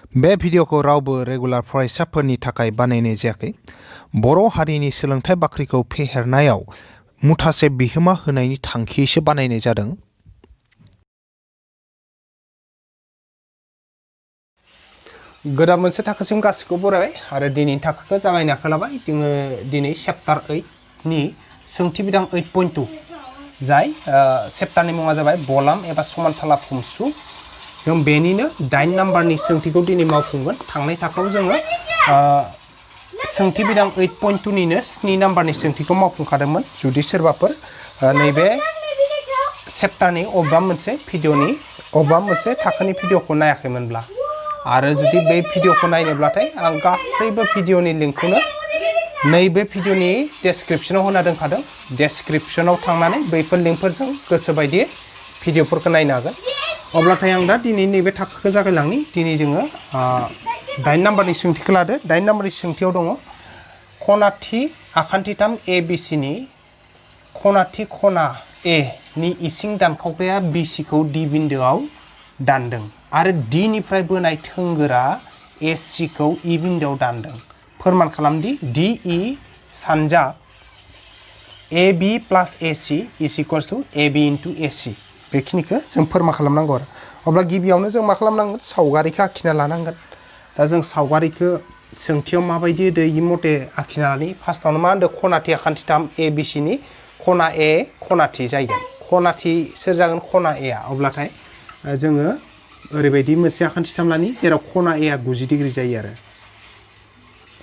बे भिडिअखौ रावबो रेगुलार फरायसाफोरनि थाखाय बानायनाय जायाखै। बर' हारिनि सोलोंथाइ बाख्रिखौ फेहेरनायाव मुथासे बिहोमा होनायनि थांखियैसो बानायनाय जादों। गोदान मोनसे थाखोसिम गासैखौबो बरायबाय आरो दिनैनि थाखोखौ जागायनो आखायाव लाबाय। जोङो दिनै चेप्टार 8 नि सोंथि बिदां 8.2 जाय चेप्टारनि मुङा जाबाय बलाम एबा समानथाला फुमसु। जों बेनिनो 9 नाम्बारनि सोंथिखौ दिनै मावफुंगोन। थांनाय थाखोआव जोङो सोंथि बिदां 8.2 निनो 7 नाम्बारनि सोंथिखौ मावफुंखादोंमोन। जुदि सोरबाफोर नैबे चेप्टारनि अबेबा मोनसे भिडिअनि अबेबा मोनसे थाखोनि भिडिअखौ नायाखैमोनब्ला आरो जुदि बे भिडिअखौ नायनोब्लाथाय आं गासैबो भिडिअनि लिंकखौनो नैबे भिडिअनि डेस्क्रिप्शनाव होना दोनखादों। डेस्क्रिप्शनाव थांनानै बैफोर लिंकफोरजों गोसोबायदि भिडिअफोरखौ नायनो हागोन। अब्लाथाय आं दा दिनै नैबे थाखोखौ जागायलांनि। दिनै जोङो 9 नाम्बारनि सोंथिखौ लादो। 9 नाम्बारनि सोंथियाव दङ खनाथि आखान्थिथाम ABCनि खनाथि खना A नि इसिं दानखावग्राया BCखौ D बिन्दोआव दानदों आरो D निफ्राय बोनाय थोंगोरा ACखौ E बिन्दोआव दानदों। फोरमान खालामदि DE सानजा AB plus AC is equals to AB into AC। बेखिनिखौ जों फोरमान खालामनांगौ आरो। अब्ला गिबियावनो जों मा खालामनांगोन? सावगारिखौ आखिना लानांगोन। दा जों सावगारिखौ सोंथियाव माबायदि होदो इ मथे आखिना लानि। फार्स्टआवनो मा होनदों? खनाथि आखान्थिथाम ABCनि खना A खनाथि जागोन। खनाथि सोर जागोन? खना A आ। अब्लाथाय जोङो ओरैबायदि मोनसे आखान्थिथाम लानि जेराव खना A आ 90 डिग्री जायो आरो।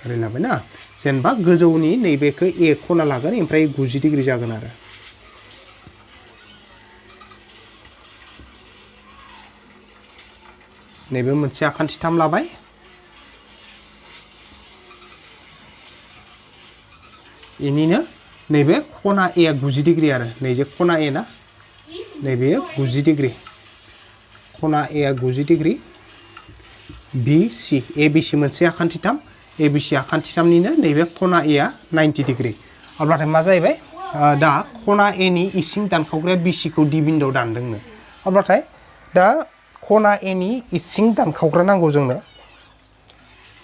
ओरै लाबाय ना? जेनेबा गोजौनि नैबेखौ A खना लागोन ओमफ्राय 90 डिग्री जागोन आरो। नैबे मोनसे आखान्थिथाम लाबाय। इनिनो नैबे खना A आ 90 डिग्री आरो। नैजे खना A ना? नैबे 90 डिग्री। खना A आ 90 डिग्री। BC ABC मोनसे आखान्थिथाम। ABC आखान्थिथामनिनो नैबे खना A आ 90 डिग्री। अब्लाथाय मा जाहैबाय? दा खना A नि इसिं दानखावग्राया BCखौ D बिन्दोआव दानदोंनो। अब्लाथाय दा खना A नि इसिं दानखावग्रा नांगौ जोंनो।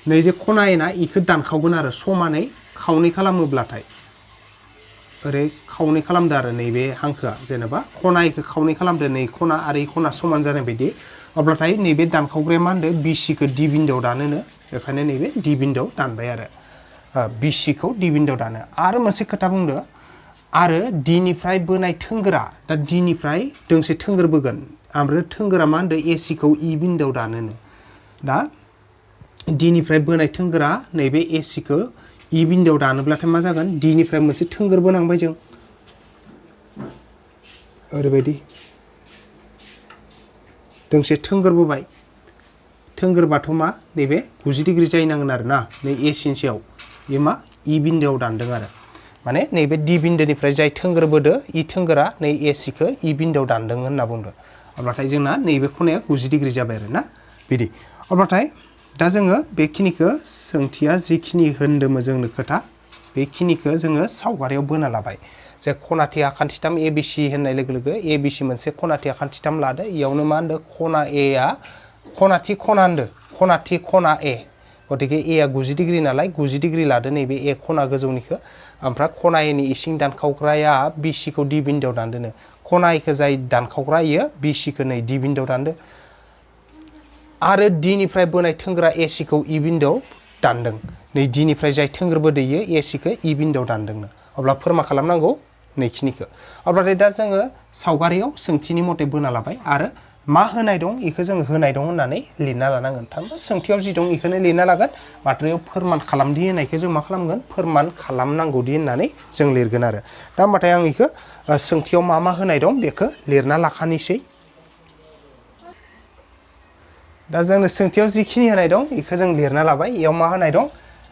नैजे खना A ना इखौ दानखावगोन आरो समानै खावनै खालामोब्लाथाय। ओरै खावनै खालामदो आरो नैबे हांखोआ जेनेबा खना Aखौ खावनै खालामदो नै खना आरो इ खना समान जानाय बायदि। अब्लाथाय नैबे दानखावग्राया मा होनदो? BCखौ D बिन्दोआव दानोनो। बेखायनो नैबे D बिन्दोआव दानबाय आरो। BCखौ D बिन्दोआव दानो। आरो मोनसे खोथा बुंदो आरो D निफ्राय बोनाय थोंगोरा दा D निफ्राय दोंसे थोंगोर बोगोन आमफ्राय थोंगोरा मा होनदो? ACखौ E बिन्दोआव दानोनो। दा D निफ्राय बोनाय थोंगोरा नैबे ACखौ E बिन्दोआव दानोब्लाथाय मा जागोन? D निफ्राय मोनसे थोंगोर बोनांबाय जों ओरैबायदि दोंसे थोंगोर बोबाय। थोंगोरबाथ' मा नैबे 90 डिग्री जाहैनांगोन आरो ना। नै AC सायाव बे मा E बिन्दोआव दानदों आरो। माने नैबे D बिन्दोनिफ्राय जाय थोंगोर बोदो इ थोंगोरा नै ACखौ E बिन्दोआव दानदों होनना बुंदो। अब्लाथाय जोंना नैबे खनाया 90 डिग्री जाबाय आरो ना बिदि। अब्लाथाय दा जोङो बेखिनिखौ सोंथिया जिखिनि होन्दोंमोन जोंनो खोथा बेखिनिखौ जोङो सावगारियाव बोना लाबाय। जे खनाथि आखान्थिथाम ABC होननाय लोगो लोगो ABC मोनसे खनाथि आखान्थिथाम लादो। इयावनो मा होनदो? खना A आ खनाथि खना होनदो। खनाथि खना A। गतिके A आ 90 डिग्री नालाय 90 डिग्री लादो नैबे A खना गोजौनिखौ। ओमफ्राय खना A नि इसिं दानखावग्राया BCखौ D बिन्दोआव दानदोनो। खना A खौ जाय दानखावग्रा इयो BCखौ नै D बिन्दोआव दानदो। आरो D निफ्राय बोनाय थोंगोरा ACखौ E बिन्दोआव दानदों। नै D निफ्राय जाय थोंगोर बोदो इयो ACखौ E बिन्दोआव दानदोंनो। अब्ला फोरमान खालामनांगौ नैखिनिखौ। अब्लाथाय दा जोङो सावगारियाव सोंथिनि मथे बोना लाबाय आरो मा होनाय दं इखौ जोङो होनाय दं होननानै लिरना लानांगोन। थामहिनबा सोंथियाव जि दं इखौनो लिरना लागोन। माथ्रायाव फोरमान खालामदि होनायखौ जों मा खालामगोन? फोरमान खालामनांगौदि होननानै जों लिरगोन आरो। दा होमबाथाय आं इखौ सोंथियाव मा मा होनाय दं बेखौ लिरना लाखानोसै। दा जोंनो सोंथियाव जिखिनि होनाय दं इखौ जों लिरना लाबाय। इयाव मा होनाय दं?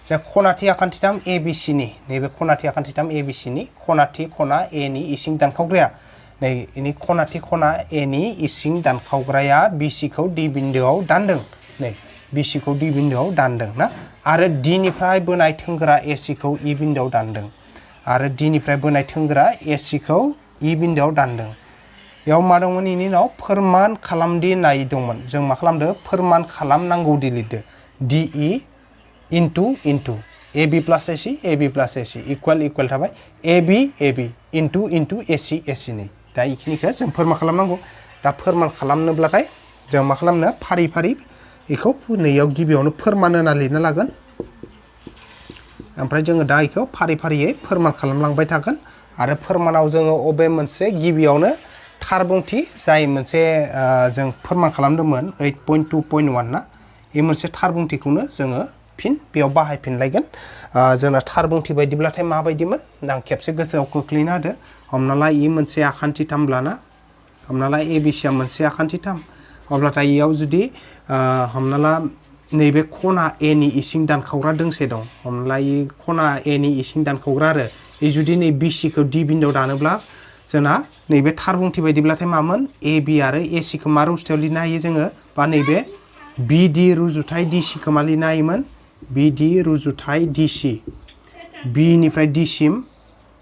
जे खनाथि आखान्थिथाम ABCनि नैबे खनाथि आखान्थिथाम ABCनि खनाथि खना A नि इसिं दानखावग्राया नै इनि खनाथि खना A नि इसिं दानखावग्राया BCखौ D बिन्दोआव दानदों। नै BCखौ D बिन्दोआव दानदों ना? आरो D निफ्राय बोनाय थोंगोरा ACखौ E बिन्दोआव दानदों। आरो D निफ्राय बोनाय थोंगोरा ACखौ E बिन्दोआव दानदों। याव मा दंमोन इनि उनाव फोरमान खालामदि नाय दंमोन जों मा खालामदो फोरमान खालामनांगौदि लिरदो DE into AB plus AC equal थाबाय AB इनटु AC नै दा इखिनिखौ जों फोरमान खालामनांगौ दा फोरमान खालामनोब्लाथाय जों मा खालामनो फारि फारि इखौ नैयाव गिबियावनो फोरमान होना लिरना लागोन ओमफ्राय जोङो दा इखौ फारि फारियै फोरमान खालामलांबाय थागोन आरो फोरमानाव जोङो अबे मोनसे गिबियावनो थार बुंथि जाय मोनसे जों फोरमान खालामदोंमोन 8.2.1 ना बे मोनसे थार बुंथिखौनो जोङो फिन बेयाव बाहायफिनलायगोन जोंना थार बुंथि बायदिब्लाथाय माबायदिमोन आं खेबसे गोसोआव खोख्लैना होदो हमना ला इ मोनसे आखान्थिथामब्लाना हमना ला ABC आ मोनसे आखान्थिथाम अब्लाथाय इयाव जुदि हमना ला नैबे खना A नि इसिं दानखावग्रा दोंसे दं हमना ला इ खना A नि इसिं दानखावग्रा आरो इ जुदि नै BC खौ D बिन्दोआव दानोब्ला जोंना नैबे थार बुंथि बायदिब्लाथाय मामोन AB आरो AC खौ मा रुजुथायाव लिरनो हायो जोङो बा नैबे BD रुजुथाय DC खौ मा लिरनो हायोमोन BD रुजुथाय DC B निफ्राय D सिम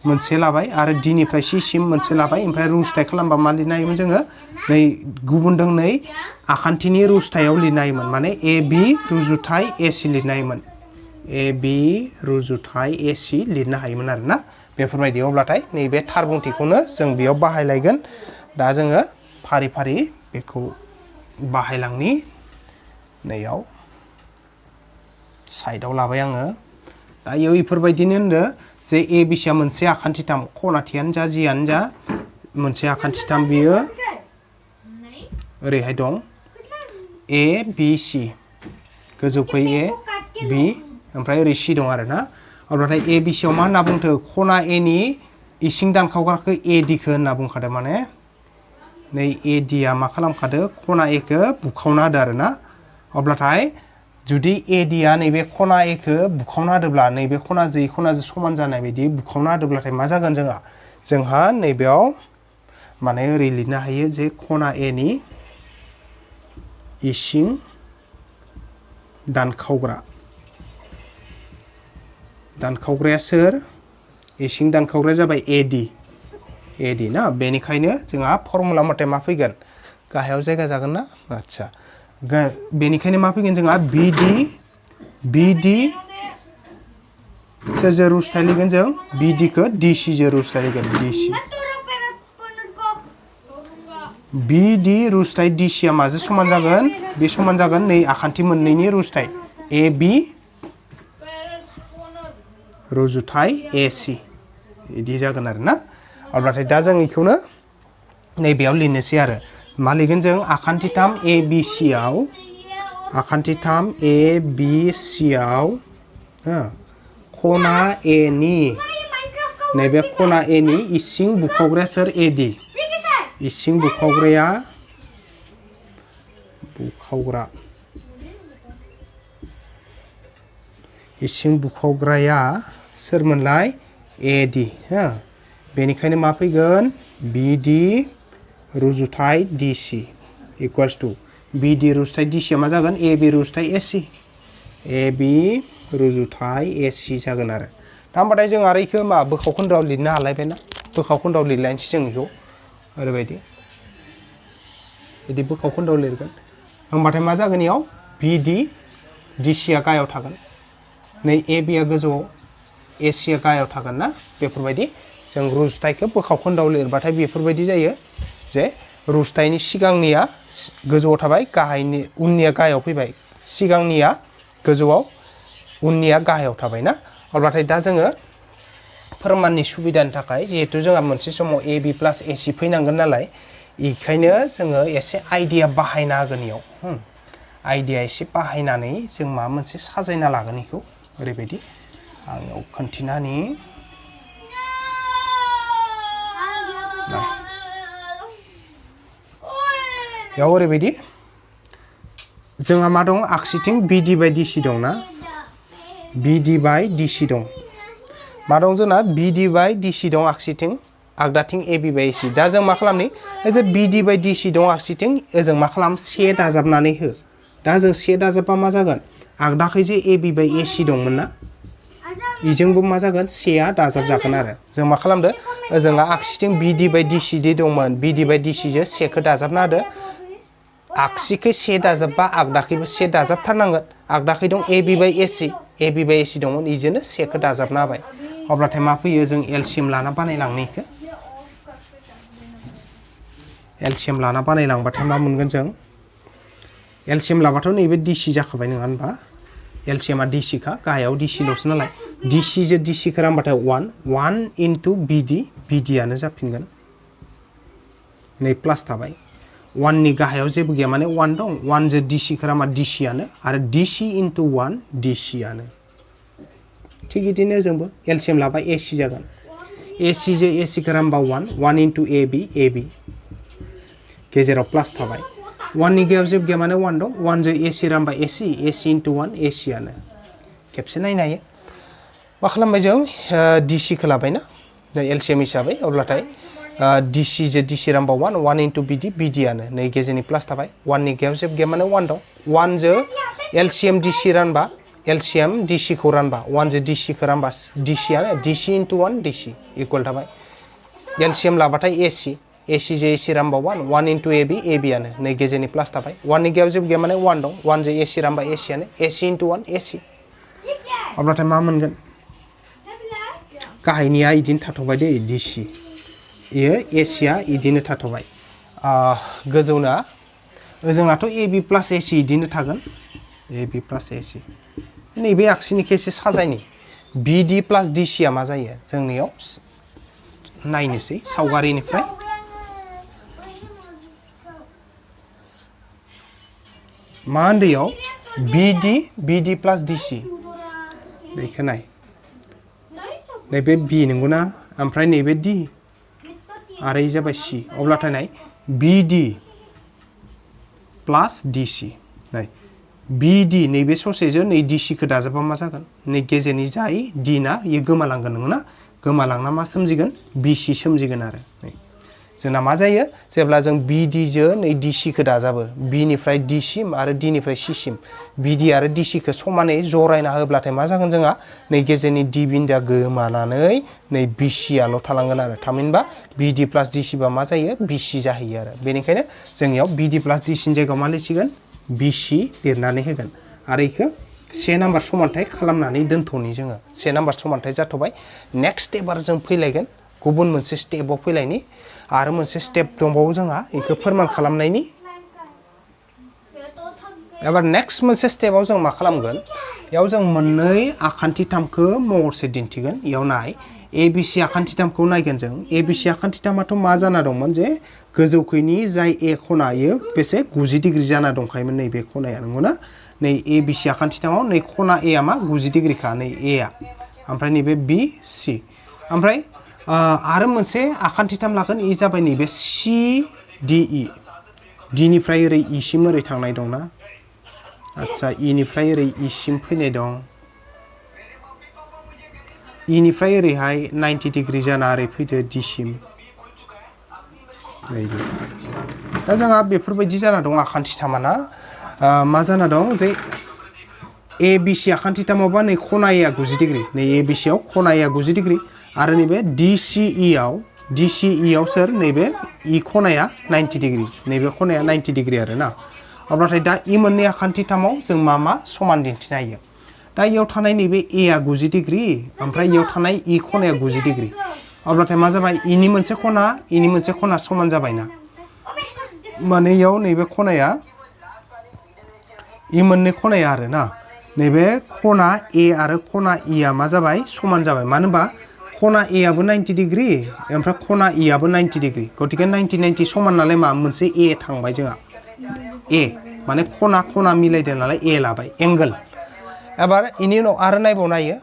मोनसे लाबाय आरो D निफ्राय C सिम मोनसे लाबाय ओमफ्राय रुजुथाय खालामबा मा लिरनो हायोमोन जोङो नै गुबुन दोंनै आखान्थिनि रुजुथायाव लिरनो हायोमोन माने AB रुजुथाय AC लिरनो हायोमोन AB रुजुथाय AC लिरनो हायोमोन आरोना बेफोरबायदि अब्लाथाय नैबे थार बुंथिखौनो जों बेयाव बाहायलायगोन दा जोङो फारि फारि बेखौ बाहायलांनि नैयाव साइडआव लाबाय आङो दा इयाव इफोरबायदिनो होनदो जे ABC आ मोनसे आखान्थिथाम खनाथियानो जा जियानो जा मोनसे आखान्थिथाम बियो ओरैहाय दं ABC गोजौखै A B ओमफ्राय ओरै C दं आरोना अब्लाथाय ABC आव मा होनना बुंथो खना A नि इसिं दानखावग्राखौ AD खौ होनना बुंखादो माने नै AD आ मा खालामखादो खना A खौ बुखावना होदो आरोना अब्लाथाय जुदि AD आ नैबे खना A खौ बुखावना होदोब्ला नैबे खनाजों समान जानाय बायदि बुखावना होदोब्लाथाय मा जागोन जोंहा नैबेयाव माने ओरै लिरनो हायो जे खना A नि इसिं दानखावग्राया सोर इसिं दानखावग्राया जाबाय AD ना बेनिखायनो जोंहा फर्मुला मथे मा फैगोन गाहायाव जायगा जागोन ना आच्छा बेनिखायनो मा फैगोन जोंहा BD सोरजों रुजुथाय लिरगोन जों BD खौ DC जों रुजुथाय लिरगोन DC BD रुजुथाय DC आ माजों समान जागोन बे समान जागोन नै आखान्थि मोननैनि रुजुथाय AB रुजुथाय AC बिदि जागोन आरोना अब्लाथाय दा जों बेखौनो नैबेयाव लिरनोसै आरो मा लिरगोन जों आखान्थिथाम ABC आव खना A नि नैबे खना A नि इसिं बुखावग्राया सोर AD इसिं बुखावग्रा इसिं बुखावग्राया सोरमोनलाय AD हो बेनिखायनो मा फैगोन BD रुजुथाय DC इक्वल्स टु BD रुजुथाय DC आ मा जागोन AB रुजुथाय AC AB रुजुथाय AC जागोन आरो दा होमबाथाय जों आरो इखौ मा बोखाव खोन्दोआव लिरनो हालायबायना बोखाव खोन्दोआव लिरलायनोसै जों इखौ ओरैबायदि बिदि बोखाव खोन्दोआव लिरगोन होमबाथाय मा जागोन इयाव BD DC आ गाहायाव थागोन नै AB आ गोजौआव AC आ गाहायाव थागोन ना बेफोरबायदि जों रुजुथायखौ बोखाव खोन्दोआव लिरबाथाय बेफोरबायदि जायो जे रुजुथायनि सिगांनिया गोजौआव थाबाय गाहायनि उननिया गाहायाव फैबाय सिगांनिया गोजौआव उननिया गाहायाव थाबाय ना अब्लाथाय दा जोङो फोरमाननि सुबिदानि थाखाय जिहेतु जोंहा मोनसे समाव AB प्लास AC फैनांगोन नालाय बेखायनो जोङो एसे आइडिया बाहायना होगोन इयाव आइडिया एसे बाहायनानै जों माबा मोनसे साजायना लागोन इखौ ओरैबायदि आङो खोन्थिनानि याव ओरैबायदि जोंहा मा दं आगसिथिं BD बाय DC दं ना BD बाय DC दं मा दं जोंना BD बाय DC दं आगसिथिं आगदाथिं AB बाय AC दा जों मा खालामनि जे BD बाय DC दं आगसिथिं ओजों मा खालाम से दाजाबनानै हो दा जों से दाजाबबा मा जागोन आगदाखै जे AB बाय AC दंमोन ना इजोंबो मा जागोन सेआ दाजाब जागोन आरो जों मा खालामदो ओजोंहा आगसिथिं बिडि बाय डिसि दि दंमोन बिडि बाय डिसि जो सेखौ दाजाबना होदो आगसिखै से दाजाबबा आगदाखैबो से दाजाबथारनांगोन आगदाखै दं एबि बाय एसि दंमोन इजोंनो सेखौ दाजाबना होबाय अब्लाथाय मा फैयो जों एलसिएम लाना बानायलांनो इखो एलसिएम लाना बानायलांबाथाय मा मोनगोन जों एलसिएम लाबाथ' नैबे डिसि जाखाबाय नङा होनबा एलसिएमा डिसि का गाहायाव डिसि ल'सो नालाय डिसि जो डिसि खौ रानबाथाय 1 इनटु बिडि आनो जाफिनगोन नै प्लास थाबाय 1 नि गाहायाव जेबो गैया माने 1 दं 1 जो डिसि खौ रानबा डिसि आनो आरो डिसि इनटु 1 डिसि आनो थिग इदिनो जोंबो एलसिएम लाबा एसि जागोन एसि जो एसि खौ रानबा 1 इनटु एबि गेजेराव प्लास थाबाय 1 नि गाहायाव जेबो गैया माने 1 दं 1 जो एसि रानबा एसि इनटु 1 एसि आनो खेबसे नायनो हायो मा खालामबाय जों डिसि खौ लाबायना एलसिएम हिसाबै अब्लाथाय डिसि जो डिसि रानबा 1 इनटु बिडि आनो नै गेजेरनि प्लास थाबाय 1 नि गाहायाव जेबो गैया माने 1 दं 1 जो एलसिएम डिसि रानबा एलसिएम डिसि खौ रानबा 1 जो डिसि खौ रानबा डिसि आनो डिसि इनटु 1 डिसि इकुवेल थाबाय एलसिएम लाबाथाय एसि जो एसि रानबा 1 इनटु एबि आनो नै गेजेरनि प्लास थाबाय 1 नि गाहायाव जेबो गैया माने 1 दं 1 जो एसि रानबा एसि आनो एसि इनटु 1 एसि अब्लाथाय मा मोनगोन गाहायनिया इदिनो थाथ'बाय दे डिसि इयो एसिया इदिनो थाथ'बाय गोजौना ओजोंनाथ' एबि प्लास एसि इदिनो थागोन एबि प्लास एसि नैबे आगसिनिखौ एसे साजायनि बिडि प्लास डिसिया मा जायो जोंनियाव नायनोसै सावगारिनिफ्राय मा होनदोयाव बिडि प्लास डिसि बेखौ नाय नैबे बि नंगौना ओमफ्राय नैबे डि आरो इ जाबाय सि अब्लाथाय नाय बिडि प्लास डिसि नाय बिडि नैबे ससेजों नै डिसिखौ दाजाबा मा जागोन नै गेजेरनि जाय डि ना इयो गोमालांगोन नंगौना गोमालांना मा सोमजिगोन बिसि सोमजिगोन आरो नै जोंना मा जायो जेब्ला जों बिडि जो नै डिसिखौ दाजाबो बिनिफ्राय डिसिम आरो डिनिफ्राय सिसिम बिडि आरो डिसिखौ समानै जरायना होब्लाथाय मा जागोन जोंहा नै गेजेरनि डि बिन्दोआ गोमानानै नै बिसियाल' थालांगोन आरो थामहिनबा बिडि प्लास डिसिबा मा जायो बिसि जाहैयो आरो बेनिखायनो जोंनियाव बिडि प्लास डिसिनि जायगायाव मा लिरसिगोन बिसि लिरनानै होगोन आरो इखौ से नाम्बार समानथाय खालामनानै दोनथ'नि जोङो से नाम्बार समानथाय जाथ'बाय नेक्स्ट स्टेप जों फैलायगोन गुबुन मोनसे स्टेपआव फैलायनि आरो मोनसे स्टेप दंबावो जोंहा इखौ फोरमान खालामनायनि एबार नेक्स्ट मोनसे स्टेपआव जों मा खालामगोन इयाव जों मोननै आखान्थिथामखौ महरसे दिन्थिगोन इयाव नाय एबिसि आखान्थिथामखौ नायगोन जों एबिसि आखान्थिथामाथ' मा जाना दंमोन जे गोजौखैनि जाय ए खना इयो बेसे 90 डिग्री जाना दंखायोमोन नैबे खनाया नंगौना नै एबिसि आखान्थिथामाव नै खना ए आ मा 90 डिग्रीखा नै ए आ ओमफ्राय नैबे बि सि ओमफ्राय आरो मोनसे आखान्थिथाम लागोन इ जाबाय नैबे सि डि इ डि निफ्राय ओरै इ सिम ओरै थांनाय दंना आच्छा इ निफ्राय ओरै इ सिम फैनाय दं इ निफ्राय ओरैहाय 90 डिग्री जाना ओरै फैदो डि सिम दा जोंहा बेफोरबायदि जाना दं आखान्थिथामा ना मा जाना दं जे ए बि सि आखान्थिथामावबा नै खना ए आ 90 डिग्री नै ए बि सि आव खना ए आ 90 डिग्री आरो नैबे DCE आव सोर नैबे इ खनाया 90 डिग्री नैबे खनाया 90 डिग्री आरो ना अब्लाथाय दा इ मोननै आखान्थिथामाव जों मा समान दिन्थिनो हायो दा इयाव थानाय नैबे ए आ 90 डिग्री ओमफ्राय इयाव थानाय इ खनाया 90 डिग्री अब्लाथाय मा जाबाय इनि मोनसे खना समान जाबायना माने इयाव नैबे खनाया इ मोननै खनाया आरो ना नैबे खना ए आरो खना इ आ मा जाबाय समान जाबाय मानो होनबा खना ए आबो 90 डिग्री ओमफ्राय खना इ आबो 90 डिग्री गतिके 90 समान नालाय मा मोनसे ए थांबाय जोंहा ए माने खना मिलायदों नालाय ए लाबाय एंगल एबार इनि उनाव आरो नायबावनायो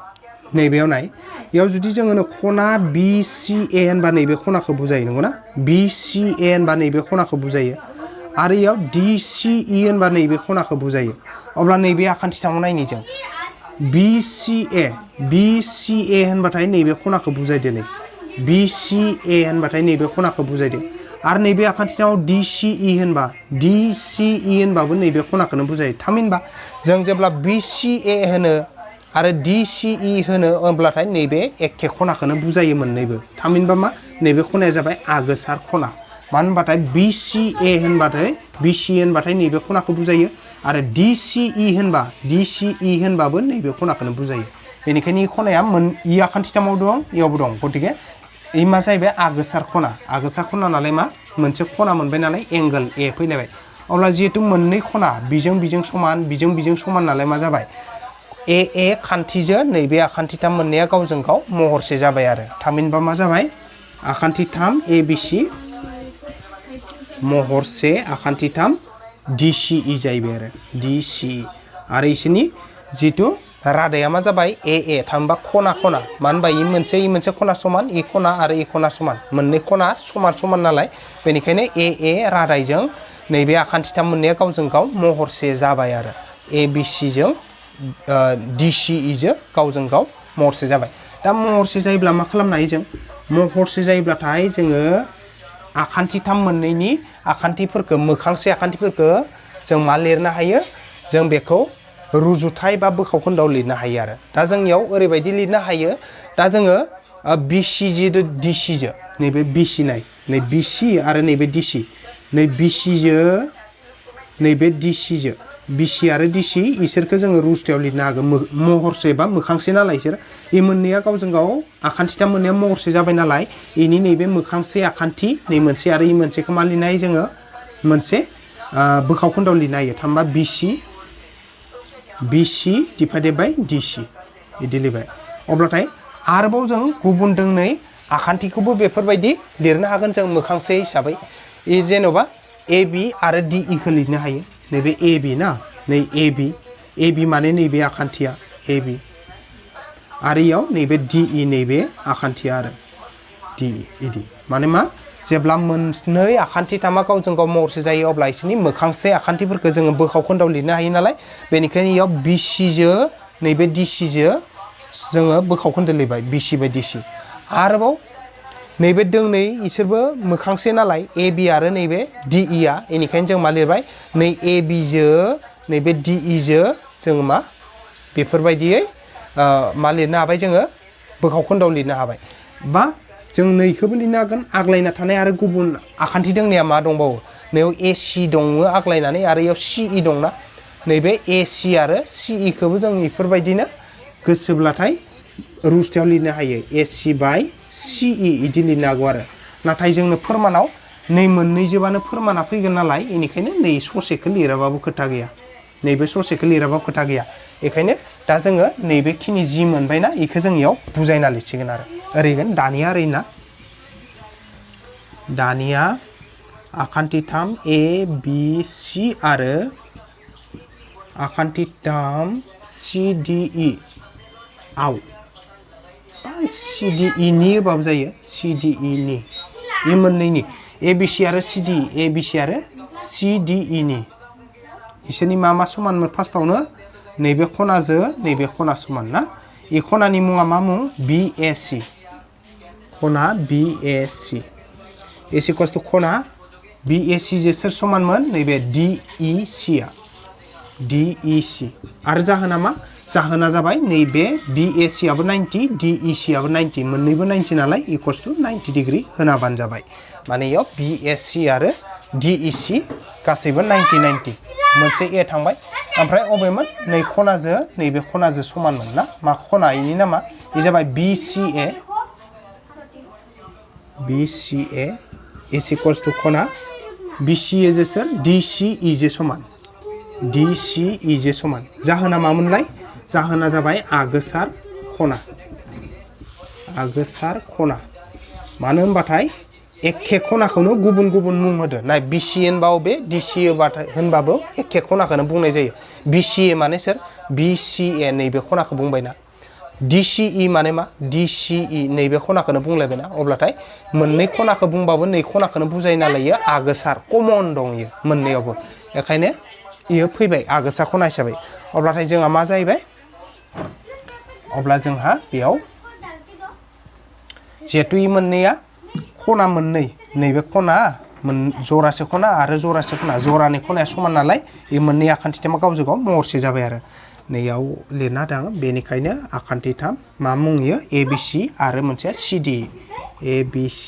नैबेयाव नाय इयाव जुदि जोङो खना BCA होनबा नैबे खनाखौ बुजायो नंगौना BCA होनबा नैबे खनाखौ बुजायो आरो इयाव DCE होनबा नैबे खनाखौ बुजायो अब्ला नैबे आखान्थिथामाव नायनि जों BCA होनबाथाय नैबे खनाखौ बुजायदो नै BCA होनबाथाय नैबे खनाखौ बुजायदो आरो नैबे आखान्थिथामाव DCE होनबाबो नैबे खनाखौनो बुजायो थामहिनबा जों जेब्ला BCA होनो आरो DCE होनो होनब्लाथाय नैबे एखे खनाखौनो बुजायो मोननैबो थामहिनबा मा नैबे खनाया जाबाय आगोसार खना मानो होनबाथाय BCA होनबाथाय नैबे खनाखौ बुजायो आरो DCE होनबाबो नैबे खनाखौनो बुजायो बेनिखायनो इ खनाया इ आखान्थिथामाव दं इयावबो दं गतिके इ मा जाहैबाय आगोसार खना नालाय मा मोनसे खना मोनबाय नालाय एंगल A फैलायबाय अब्ला जिहेतु मोननै खना बिजों समान नालाय मा जाबाय AA खान्थिजों नैबे आखान्थिथाम मोननैया गावजों गाव महरसे जाबाय आरो थामहिनबा मा जाबाय आखान्थिथाम ABC महरसे आखान्थिथाम DCE जाहैबाय आरो DCE आरो इसोरनि जितु रादाया मा जाबाय AA थामहिनबा खना मानो होनबा इ मोनसे खना समान इ खना आरो इ खना समान मोननै खना समान नालाय बेनिखायनो AA रादायजों नैबे आखान्थिथाम मोननैया गावजों गाव महरसे जाबाय आरो ABC जों DCE जों गावजों गाव महरसे जाबाय दा महरसे जायोब्ला मा खालामनो हायो जों महरसे जायोब्लाथाय जोङो आखान्थिथाम मोननैनि आखान्थिफोरखौ मोखांसे आखान्थिफोरखौ जों मा लिरनो हायो जों बेखौ रुजुथाय बा बोखाव खोन्दोआव लिरनो हायो आरो दा जोंनियाव ओरैबायदि लिरनो हायो दा जोङो BC जो DC जो नैबे BC नै BC आरो नैबे DC नै BC जो नैबे DC जो BC आरो DC इसोरखौ जोङो रुजुथायाव लिरनो हागोन महरसे बा मोखांसे नालाय इसोर इ मोननैया गावजों गाव आखान्थिथाम मोननैया महरसे जाबाय नालाय इनि नैबे मोखांसे आखान्थि नै मोनसे आरो इ मोनसेखौ मा लिरनो हायो जोङो मोनसे बोखाव खोन्दोआव लिरनो हायो थामहिनबा BC divided by DC बिदि लिरबाय अब्लाथाय आरोबाव जों गुबुन दोंनै आखान्थिखौबो बेफोरबायदि लिरनो हागोन जों मोखांसे हिसाबै इ जेन'बा AB आरो DE खौ लिरनो हायो नैबे AB ना नै AB माने नैबे आखान्थिया AB आरो इयाव नैबे DE नैबे आखान्थिया आरो DE इदि माने मा जेब्ला मोननै आखान्थिथामा गावजों गाव महरसे जायो अब्ला इसोरनि मोखांसे आखान्थिफोरखौ जोङो बोखाव खोन्दोआव लिरनो हायो नालाय बेनिखायनो इयाव BC जो नैबे DC जो जोङो बोखाव खोन्दो लिरबाय BC बाय DC आरोबाव नैबे दोंनै इसोरबो मोखांसे नालाय AB आरो नैबे DE आ बेनिखायनो जों मा लिरबाय नै AB जो नैबे DE जो जोङो मा बेफोरबायदियै मा लिरनो हाबाय जोङो बोखाव खोन्दोआव लिरनो हाबाय बा जों नैखौबो लिरनो हागोन आग्लायना थानाय आरो गुबुन आखान्थि दोंनाया मा दंबावो नैयाव AC दङ आग्लायनानै आरो इयाव CE दंना नैबे AC आरो CE खौबो जों इफोरबायदिनो गोसोब्लाथाय रुजुथायाव लिरनो हायो AC बाय CE इदि लिरनो हागौ आरो नाथाय जोंनो फोरमानाव नै मोननैजोबानो फोरमाना फैगोन नालाय बेनिखायनो नै ससेखौ लिराबाबो खोथा गैया नैबे ससेखौ लिराबाबो खोथा गैया बेखायनो दा जोङो नैबेखिनि जि मोनबायना इखौ जों इयाव बुजायना लिरसिगोन आरो ओरैगोन दानिया आखान्थिथाम ABC आरो आखान्थिथाम CDE आव CDE नि होबाबो जायो CDE नि इ मोननैनि ABC आरो CDE नि इसोरनि मा समानमोन फार्स्टआवनो नैबे खनाजों नैबे खना समान ना इ खनानि मुङा मा मुं BAC खना BAC AC इक्वल्स टु खना BAC जो सोर समानमोन नैबे DEC आ DEC आरो जाहोना मा जाहोना जाबाय नैबे BAC आबो 90 DEC आबो 90 मोननैबो 90 नालाय इक्वल्स टु 90 डिग्री होनाबानो जाबाय माने इयाव BAC आरो DEC गासैबो 90 मोनसे A थांबाय ओमफ्राय अबेमोन नै खनाजों नैबे खनाजों समानमोन ना मा खना इनि नामा इ जाबाय BCA is equals to खना BCA जो सोर DCE जो समान DCE जो समान जाहोना मामोनलाय जाहोना जाबाय आगोसार खना मानो होनबाथाय एखे खनाखौनो गुबुन गुबुन मुं होदो नाय BC होनबाबो बे DC होनबाबो एखे खनाखौनो बुंनाय जायो BCA माने सोर BCA नैबे खनाखौ बुंबायना DCE माने मा DCE नैबे खनाखौनो बुंलायबायना अब्लाथाय मोननै खनाखौ बुंबाबो नै खनाखौनो बुजायो नालाय इयो आगोसार कमन दं इयो मोननैयावबो बेखायनो इयो फैबाय आगोसार खना हिसाबै अब्लाथाय जोंहा मा जाहैबाय अब्ला जोंहा बेयाव जिहेतु इ मोननैया खना मोननै नैबे खना जरासे खना आरो जरासे खना जरानि खनाया समान नालाय इ मोननै आखान्थिथामा गावजों गाव महरसे जाबाय आरो नैयाव लिरना दं बेनिखायनो आखान्थि 3 मा मुंयो ABC आरो मोनसे CD ABC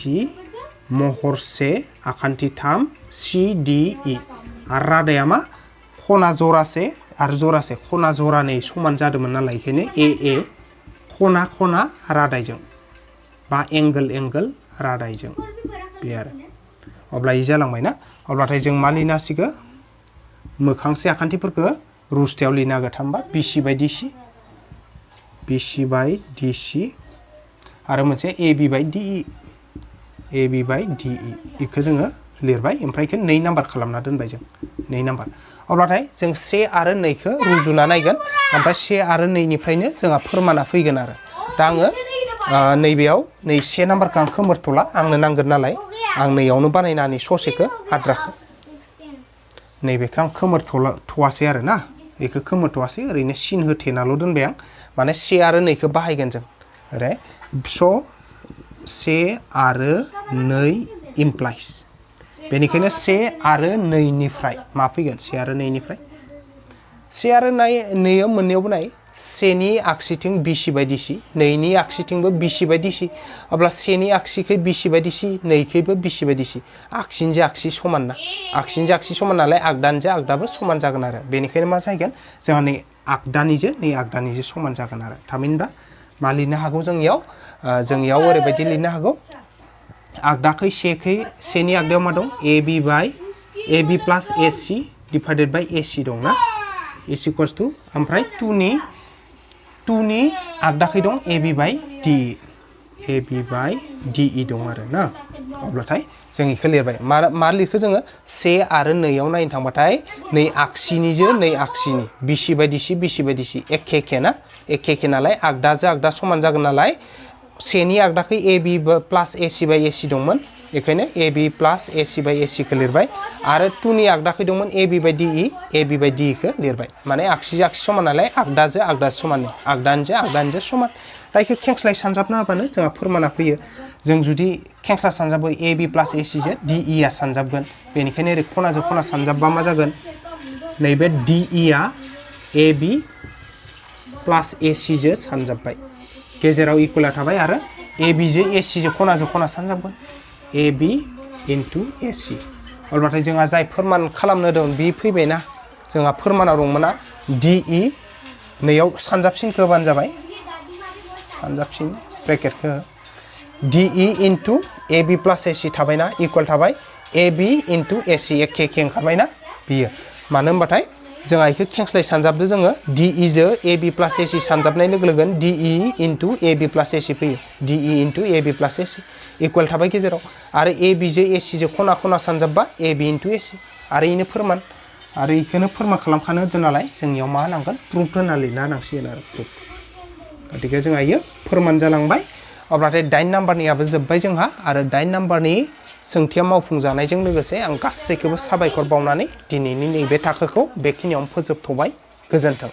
महरसे आखान्थि 3 CDE आरो रादाया मा खना जरासे आरो जरासे खना जरानै समान जादोंमोन नालाय बेखायनो AA खना खना रादायजों बा एंगल रादायजों बे आरो अब्ला इ जालांबायना अब्लाथाय जों मा लिरनो हासिगो मोखांसे आखान्थिफोरखौ रुस्तायाव लिरनो हागोन थामबा BC by DC आरो मोनसे AB by DE इखौ जोङो लिरबाय ओमफ्राय इखौ 2 नाम्बार खालामना दोनबाय जों 2 नाम्बार अब्लाथाय जों 1 आरो 2 खौ रुजुना नायगोन ओमफ्राय 1 आरो 2 निफ्रायनो जोंहा फोरमाना फैगोन आरो दा आङो नैबेयाव 1 नाम्बारखौ आं खोमोरथला आंनो नांगोन नालाय आं नैयावनो बानायनानै ससेखौ आद्राखौ नैबेखौ आं खोमोरथवासै आरो ना बेखौ खोमोरथवासै ओरैनो सिन होथेनाल' दोनबाय आं माने 1 आरो 2 खौ बाहायगोन जों ओरै स 1 आरो 2 इमप्लाइज बेनिखायनो 1 आरो 2 निफ्राय मा फैगोन 1 आरो 2 निफ्राय 1 आरो 2 मोननैयावबो नाय 1 नि आगसिथिं BC by DC 2 नि आगसिथिंबो BC by DC अब्ला 1 नि आगसिखै BC by DC 2 खैबो BC by DC आगसिजों आगसि समान ना आगसिजों आगसि समान नालाय आगदानिजों आगदाबो समान जागोन आरो बेनिखायनो मा जागोन जोंहा नै आगदानिजों समान जागोन आरो थामहिनबा मा लिरनो हागौ जोंनियाव ओरैबायदि लिरनो हागौ आगदाखै 1 नि आगदायाव मा दं AB plus AC divided by AC दं ना is equals to ओमफ्राय 2 नि आगदाखै दं AB by DE दं आरो ना अब्लाथाय जों इखौ लिरबाय मा लिरखो जोङो 1 आरो 2 आव नायनो थांबाथाय नै आगसिनिजों नै आगसिनि BC by DC एखे ना एखे नालाय आगदाजों आगदा समान जागोन नालाय 1 नि आगदाखै AB plus AC by AC दंमोन बेखायनो AB plus AC by AC खौ लिरबाय आरो 2 नि आगदाखै दंमोन AB by DE खौ लिरबाय माने आगसिजों आगसि समान नालाय आगदाजों आगदा समान आगदानिजों समान दा इखौ खेंस्लाय सानजाबना होबानो जोंहा फोरमाना फैयो जों जुदि खेंस्ला सानजाबो AB plus AC जों DE आ सानजाबगोन बेनिखायनो ओरै खनाजों खना सानजाबबा मा जागोन नैबे DE आ AB plus AC जों सानजाबबाय गेजेराव इकुवेला थाबाय आरो AB जों AC जों खनाजों खना सानजाबगोन AB into AC अब्लाथाय जोंहा जाय फोरमान खालामनो दं बे फैबायना जोंहा फोरमानाव दंमोना DE नैयाव सानजाबसिनखौ होबानो जाबाय सानजाबसिन ब्रेकेटखौ DE into AB plus AC थाबायना इकुवेल थाबाय AB into AC एखे ओंखारबायना बियो मानो होनबाथाय जोंहा इखौ खेंस्लाय सानजाबदो जोङो DE जों AB plus AC सानजाबनाय लोगो लोगोन DE into AB plus AC फैयो DE into AB plus AC equal थाबाय गेजेराव आरो AB जों AC जों खना खना सानजाबबा AB into AC आरो इनो फोरमान आरो इखौनो फोरमान खालामखानो होदों नालाय जोंनियाव मा नांगोन प्रुफ होना लिरना होनांसिगोन आरो प्रुफ गतिके जोंहा इयो फोरमान जालांबाय अब्लाथाय 8 नाम्बारनियाबो जोब्बाय जोंहा आरो 8 नाम्बारनि सोंथिया मावफुंजानायजों लोगोसे आं गासैखौबो साबायखर बावनानै दिनैनि नैबे थाखोखौ बेखिनियावनो फोजोबथ'बाय गोजोन्थों।